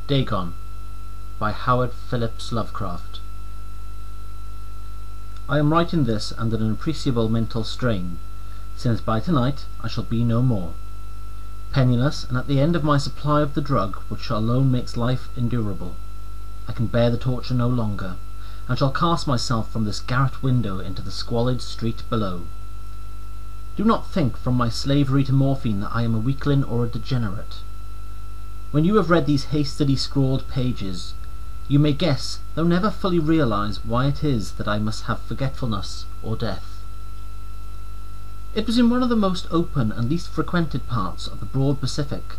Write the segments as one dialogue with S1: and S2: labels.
S1: Dagon by Howard Phillips Lovecraft. I am writing this under an appreciable mental strain, since by tonight I shall be no more. Penniless, and at the end of my supply of the drug which alone makes life endurable, I can bear the torture no longer, and shall cast myself from this garret window into the squalid street below. Do not think from my slavery to morphine that I am a weakling or a degenerate. When you have read these hastily scrawled pages, you may guess, though never fully realize, why it is that I must have forgetfulness or death. It was in one of the most open and least frequented parts of the broad Pacific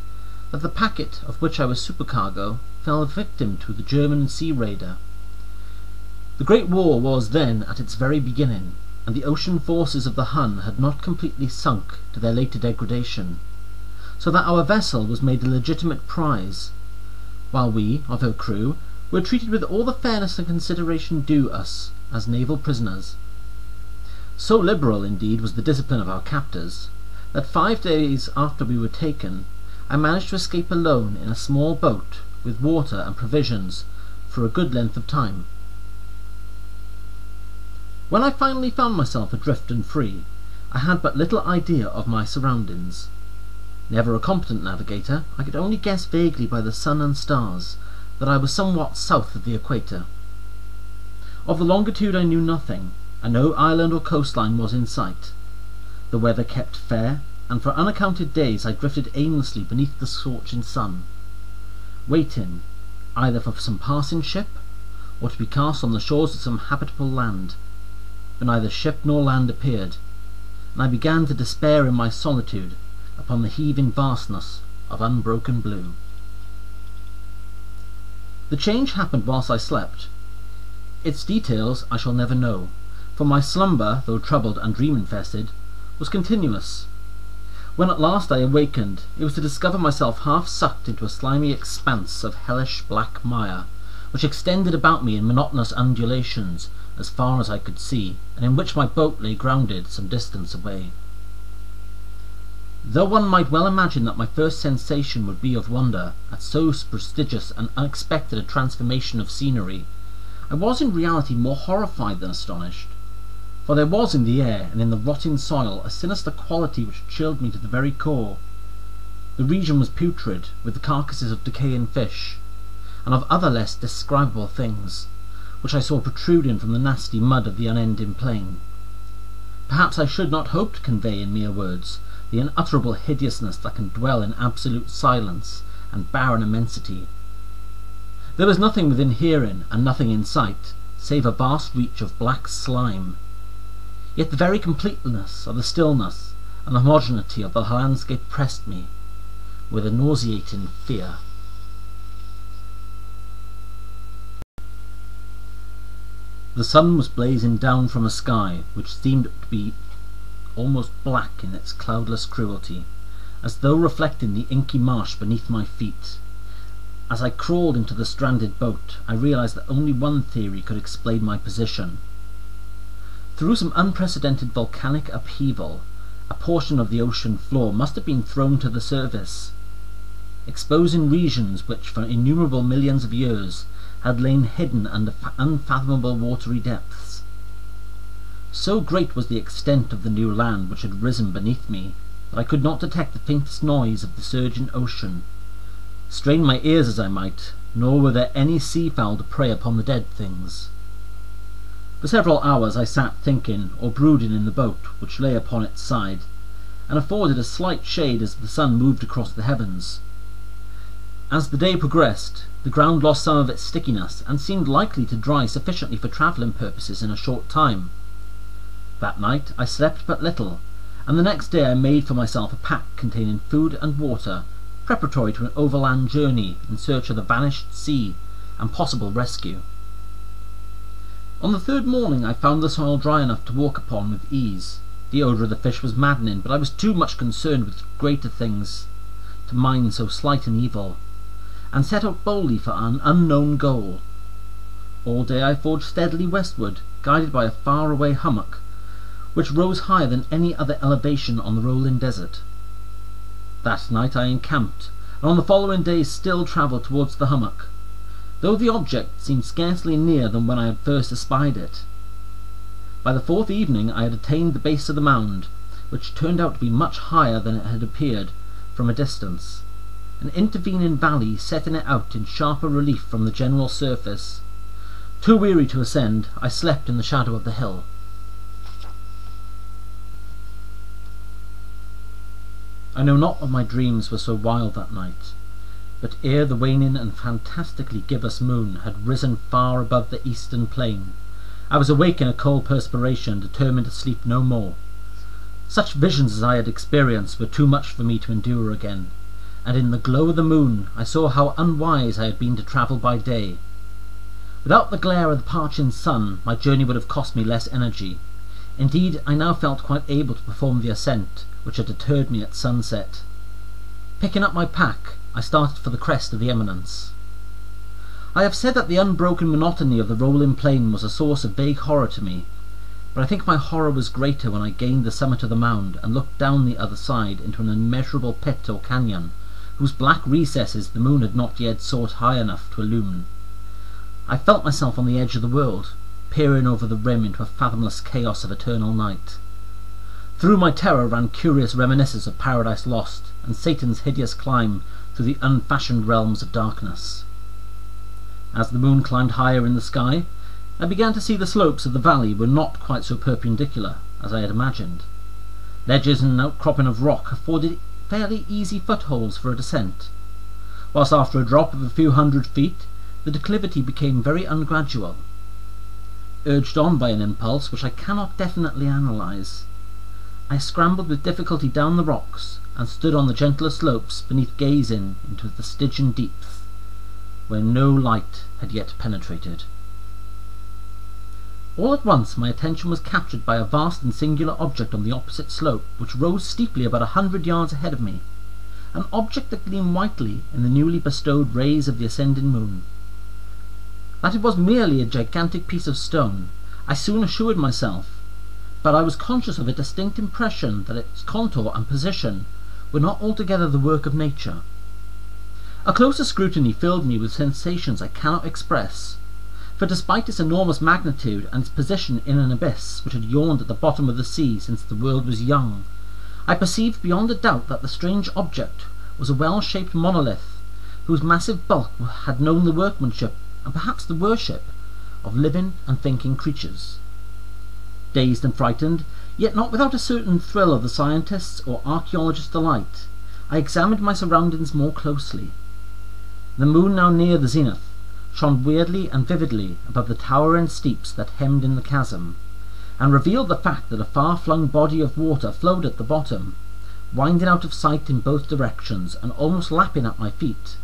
S1: that the packet of which I was supercargo fell a victim to the German sea raider. The Great War was then at its very beginning, and the ocean forces of the Hun had not completely sunk to their later degradation, so that our vessel was made a legitimate prize, while we, of her crew, were treated with all the fairness and consideration due us as naval prisoners. So liberal, indeed, was the discipline of our captors, that 5 days after we were taken, I managed to escape alone in a small boat with water and provisions for a good length of time. When I finally found myself adrift and free, I had but little idea of my surroundings. Never a competent navigator, I could only guess vaguely by the sun and stars that I was somewhat south of the equator. Of the longitude I knew nothing, and no island or coastline was in sight. The weather kept fair, and for unaccounted days I drifted aimlessly beneath the scorching sun, waiting either for some passing ship, or to be cast on the shores of some habitable land. But neither ship nor land appeared, and I began to despair in my solitude upon the heaving vastness of unbroken blue. The change happened whilst I slept. Its details I shall never know, for my slumber, though troubled and dream-infested, was continuous. When at last I awakened, it was to discover myself half sucked into a slimy expanse of hellish black mire, which extended about me in monotonous undulations as far as I could see, and in which my boat lay grounded some distance away. Though one might well imagine that my first sensation would be of wonder at so prodigious and unexpected a transformation of scenery, I was in reality more horrified than astonished, for there was in the air and in the rotting soil a sinister quality which chilled me to the very core. The region was putrid, with the carcasses of decaying fish, and of other less describable things, which I saw protruding from the nasty mud of the unending plain. Perhaps I should not hope to convey in mere words the unutterable hideousness that can dwell in absolute silence and barren immensity. There was nothing within hearing, and nothing in sight, save a vast reach of black slime. Yet the very completeness of the stillness and the homogeneity of the landscape pressed me with a nauseating fear. The sun was blazing down from a sky which seemed to be almost black in its cloudless cruelty, as though reflecting the inky marsh beneath my feet. As I crawled into the stranded boat, I realized that only one theory could explain my position. Through some unprecedented volcanic upheaval, a portion of the ocean floor must have been thrown to the surface, exposing regions which for innumerable millions of years had lain hidden under unfathomable watery depths. So great was the extent of the new land which had risen beneath me that I could not detect the faintest noise of the surging ocean, strain my ears as I might, nor were there any sea-fowl to prey upon the dead things. For several hours I sat thinking or brooding in the boat, which lay upon its side, and afforded a slight shade as the sun moved across the heavens. As the day progressed, the ground lost some of its stickiness, and seemed likely to dry sufficiently for travelling purposes in a short time. That night I slept but little, and the next day I made for myself a pack containing food and water, preparatory to an overland journey in search of the vanished sea and possible rescue. On the third morning I found the soil dry enough to walk upon with ease. The odour of the fish was maddening, but I was too much concerned with greater things to mind so slight an evil, and set out boldly for an unknown goal. All day I forged steadily westward, guided by a far-away hummock, which rose higher than any other elevation on the rolling desert. That night I encamped and on the following day still travelled towards the hummock, though the object seemed scarcely nearer than when I had first espied it. By the fourth evening I had attained the base of the mound, which turned out to be much higher than it had appeared from a distance, an intervening valley setting it out in sharper relief from the general surface. Too weary to ascend, I slept in the shadow of the hill. I know not what my dreams were so wild that night, but ere the waning and fantastically gibbous moon had risen far above the eastern plain, I was awake in a cold perspiration, determined to sleep no more. Such visions as I had experienced were too much for me to endure again, and in the glow of the moon I saw how unwise I had been to travel by day. Without the glare of the parching sun, my journey would have cost me less energy. Indeed, I now felt quite able to perform the ascent, which had deterred me at sunset. Picking up my pack, I started for the crest of the eminence. I have said that the unbroken monotony of the rolling plain was a source of vague horror to me, but I think my horror was greater when I gained the summit of the mound and looked down the other side into an immeasurable pit or canyon, whose black recesses the moon had not yet soared high enough to illumine. I felt myself on the edge of the world, peering over the rim into a fathomless chaos of eternal night. Through my terror ran curious reminiscences of Paradise Lost and Satan's hideous climb through the unfashioned realms of darkness. As the moon climbed higher in the sky, I began to see the slopes of the valley were not quite so perpendicular as I had imagined. Ledges and an outcropping of rock afforded fairly easy footholds for a descent, whilst after a drop of a few hundred feet the declivity became very ungradual. Urged on by an impulse which I cannot definitely analyse, I scrambled with difficulty down the rocks and stood on the gentler slopes beneath, gazing into the Stygian deeps, where no light had yet penetrated. All at once my attention was captured by a vast and singular object on the opposite slope, which rose steeply about 100 yards ahead of me, an object that gleamed whitely in the newly bestowed rays of the ascending moon. That it was merely a gigantic piece of stone, I soon assured myself, but I was conscious of a distinct impression that its contour and position were not altogether the work of nature. A closer scrutiny filled me with sensations I cannot express, for despite its enormous magnitude and its position in an abyss which had yawned at the bottom of the sea since the world was young, I perceived beyond a doubt that the strange object was a well-shaped monolith, whose massive bulk had known the workmanship and perhaps the worship of living and thinking creatures. Dazed and frightened, yet not without a certain thrill of the scientist's or archaeologist's delight, I examined my surroundings more closely. The moon, now near the zenith, shone weirdly and vividly above the towering steeps that hemmed in the chasm, and revealed the fact that a far-flung body of water flowed at the bottom, winding out of sight in both directions and almost lapping at my feet.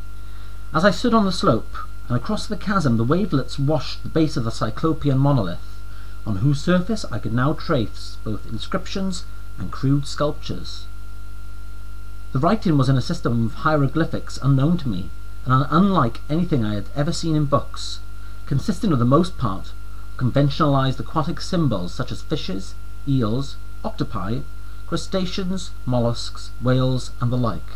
S1: As I stood on the slope, and across the chasm the wavelets washed the base of the cyclopean monolith, on whose surface I could now trace both inscriptions and crude sculptures. The writing was in a system of hieroglyphics unknown to me, and unlike anything I had ever seen in books, consisting of the most part of conventionalized aquatic symbols such as fishes, eels, octopi, crustaceans, mollusks, whales, and the like.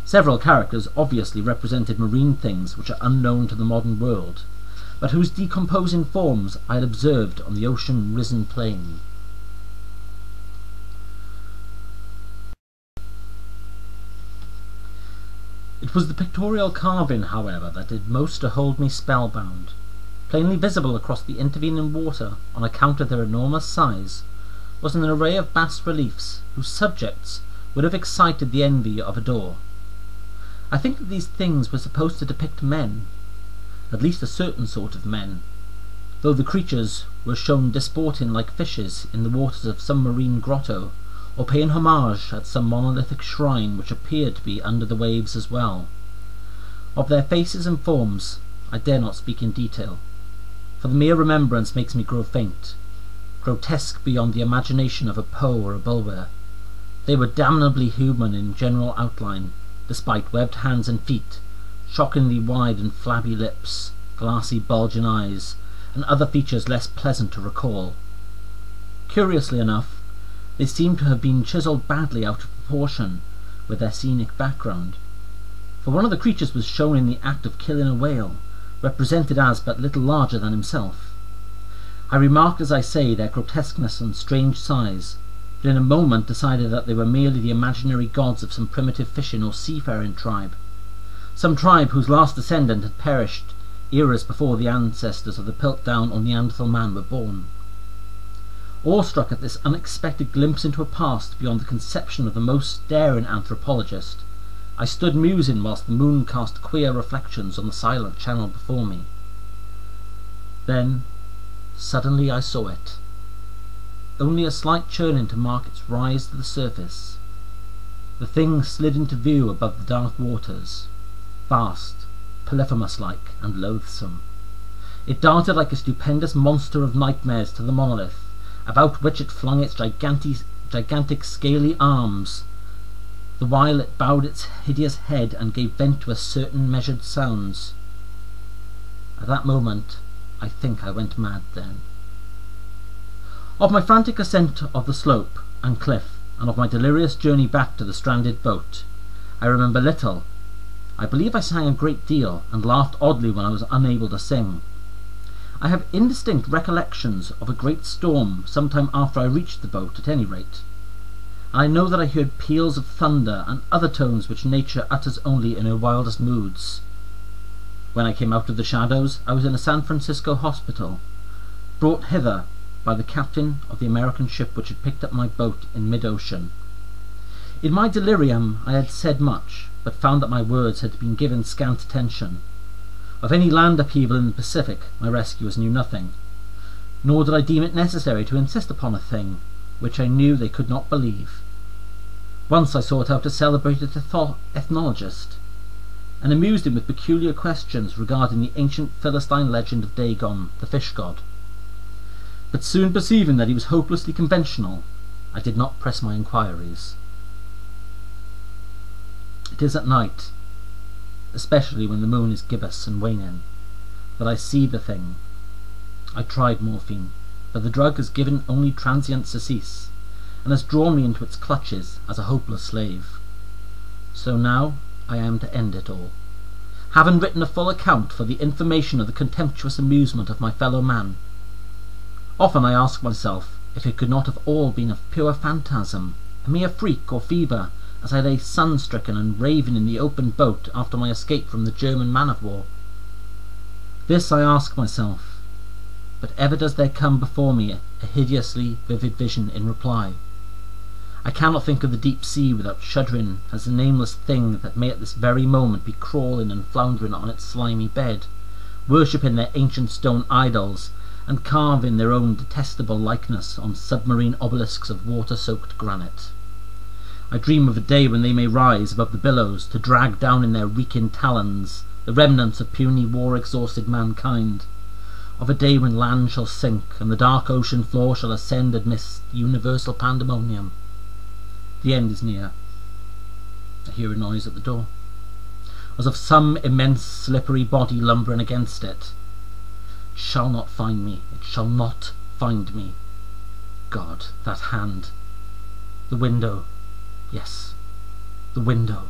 S1: Several characters obviously represented marine things which are unknown to the modern world, but whose decomposing forms I had observed on the ocean-risen plain. It was the pictorial carving, however, that did most to hold me spellbound. Plainly visible across the intervening water, on account of their enormous size, was an array of bas-reliefs whose subjects would have excited the envy of a Dor. I think that these things were supposed to depict men, at least a certain sort of men, though the creatures were shown disporting like fishes in the waters of some marine grotto, or paying homage at some monolithic shrine which appeared to be under the waves as well. Of their faces and forms I dare not speak in detail, for the mere remembrance makes me grow faint, grotesque beyond the imagination of a Poe or a Bulwer. They were damnably human in general outline, despite webbed hands and feet, shockingly wide and flabby lips, glassy bulging eyes, and other features less pleasant to recall. Curiously enough, they seemed to have been chiselled badly out of proportion with their scenic background. for one of the creatures was shown in the act of killing a whale, represented as but little larger than himself. I remarked, as I say, their grotesqueness and strange size, but in a moment decided that they were merely the imaginary gods of some primitive fishing or seafaring tribe, some tribe whose last descendant had perished eras before the ancestors of the Piltdown or Neanderthal man were born. Awestruck at this unexpected glimpse into a past beyond the conception of the most daring anthropologist, I stood musing whilst the moon cast queer reflections on the silent channel before me. Then, suddenly I saw it. Only a slight churning to mark its rise to the surface. The thing slid into view above the dark waters, vast, Polyphemus-like, and loathsome. It darted like a stupendous monster of nightmares to the monolith, about which it flung its gigantic scaly arms, the while it bowed its hideous head and gave vent to a certain measured sounds. At that moment, I think I went mad then. Of my frantic ascent of the slope and cliff, and of my delirious journey back to the stranded boat, I remember little. I believe I sang a great deal, and laughed oddly when I was unable to sing. I have indistinct recollections of a great storm some time after I reached the boat, at any rate. I know that I heard peals of thunder and other tones which nature utters only in her wildest moods. When I came out of the shadows, I was in a San Francisco hospital, brought hither by the captain of the American ship which had picked up my boat in mid-ocean. In my delirium I had said much, but found that my words had been given scant attention. Of any land upheaval in the Pacific my rescuers knew nothing, nor did I deem it necessary to insist upon a thing which I knew they could not believe. Once I sought out a celebrated ethnologist, and amused him with peculiar questions regarding the ancient Philistine legend of Dagon, the fish god. But soon perceiving that he was hopelessly conventional, I did not press my inquiries. It is at night, especially when the moon is gibbous and waning, that I see the thing. I tried morphine, but the drug has given only transient surcease, and has drawn me into its clutches as a hopeless slave. So now I am to end it all, having written a full account for the information of the contemptuous amusement of my fellow man. Often I ask myself if it could not have all been a pure phantasm, a mere freak or fever, as I lay sun-stricken and raving in the open boat after my escape from the German man-of-war. This I ask myself, but ever does there come before me a hideously vivid vision in reply. I cannot think of the deep sea without shuddering as a nameless thing that may at this very moment be crawling and floundering on its slimy bed, worshipping their ancient stone idols, and carving their own detestable likeness on submarine obelisks of water-soaked granite. I dream of a day when they may rise above the billows to drag down in their reeking talons the remnants of puny war-exhausted mankind, of a day when land shall sink and the dark ocean floor shall ascend amidst universal pandemonium. The end is near. I hear a noise at the door, as of some immense slippery body lumbering against it. It shall not find me, it shall not find me. God, that hand. The window. Yes, the window.